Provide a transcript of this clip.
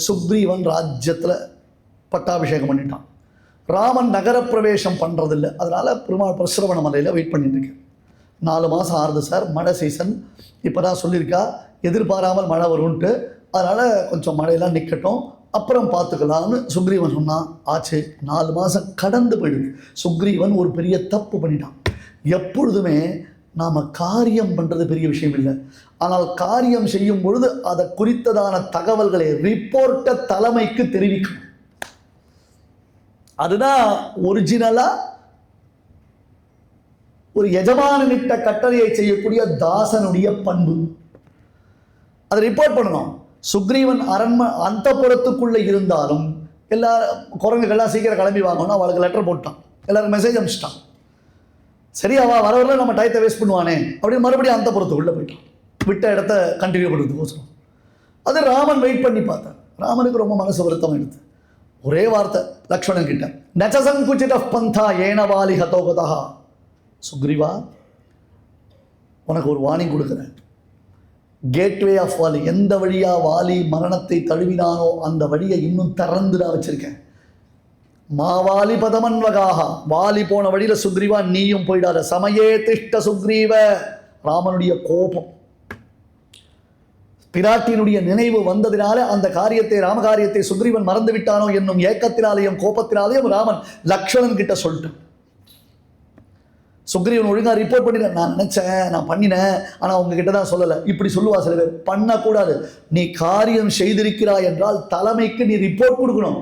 சுக்ரீவன் ராஜ்யத்தில் பட்டாபிஷேகம் பண்ணிட்டான். ராமன் நகரப்பிரவேசம் பண்ணுறதில்லை. அதனால் பெருமாள் பிரசிரவண மலையில் வெயிட் பண்ணிட்டு இருக்கு. 4 மாதம் ஆறுது சார், மழை சீசன். இப்போ தான் சொல்லியிருக்கா எதிர்பாராமல் மழை வரும்ன்ட்டு. அதனால் கொஞ்சம் மழையெல்லாம் நிற்கட்டும், அப்புறம் பார்த்துக்கலாம்னு சுக்ரீவன் சொன்னான். ஆச்சு, 4 மாதம் கடந்து போயிடுது. சுக்ரீவன் ஒரு பெரிய தப்பு பண்ணிட்டான். எப்பொழுதுமே நாம் காரியம் பண்ணுறது பெரிய விஷயம் இல்லை, ஆனால் காரியம் செய்யும் பொழுது அதை குறித்ததான தகவல்களை ரிப்போர்ட்டை தலைமைக்கு தெரிவிக்கணும். அதுதான் ஒரிஜினலாக ஒரு எஜமானிட்ட கட்டளையை செய்யக்கூடிய தாசனுடைய பண்பு. அதை ரிப்போர்ட் பண்ணணும். சுக்ரீவன் அந்தப்புறத்துக்குள்ளே இருந்தாலும் எல்லா குரங்குகள்லாம் சீக்கிரம் கிளம்பி வாங்கணும். அவளுக்கு லெட்டர் போட்டான், எல்லாருக்கும் மெசேஜ் அனுப்பிச்சிட்டான். சரி, அவள் வரவரை நம்ம டயத்தை வேஸ்ட் பண்ணுவானே அப்படின்னு மறுபடியும் அந்தப்புறத்துக்குள்ளே போயிட்டான், விட்ட இடத்த கண்டினியூ பண்ணுறதுக்கோசரம். அது ராமன் வெயிட் பண்ணி பார்த்தான். ராமனுக்கு ரொம்ப மனசு வருத்தம் எடுத்து ஒரே வார்த்தை லக்ஷ்மணன் கிட்ட, நச்சசங்குச்சித பந்தா ஏனவாலி ஹதோகதா. சுக்ரீவா, உனக்கு ஒரு வார்னிங் கொடுக்குறேன். கேட்வே ஆஃப் வாலி, எந்த வழியாக வாலி மரணத்தை தழுவினானோ அந்த வழியை இன்னும் திறந்து நான் வச்சிருக்கேன். மாவாலி பதமன்வகாக, வாலி போன வழியில் சுக்ரீவா நீயும் போயிடாத. சமயே திஷ்ட சுக்ரீவ, ராமனுடைய கோபம், பிராட்டியினுடைய நினைவு வந்ததினால அந்த காரியத்தை, ராமகாரியத்தை சுக்ரீவன் மறந்து விட்டானோ என்னும் ஏக்கத்தினாலேயும் கோபத்தினாலேயும் ராமன் லக்ஷ்மணன் கிட்ட சொல்லிட்டான். சுக்ரீவன் ஒழுங்காக ரிப்போர்ட் பண்ணிட்டேன், நான் நினச்சேன், நான் பண்ணினேன், ஆனால் உங்ககிட்ட தான் சொல்லலை. இப்படி சொல்லுவா சில பேர். பண்ணக்கூடாது. நீ காரியம் செய்திருக்கிறாய் என்றால் தலைமைக்கு நீ ரிப்போர்ட் கொடுக்கணும்.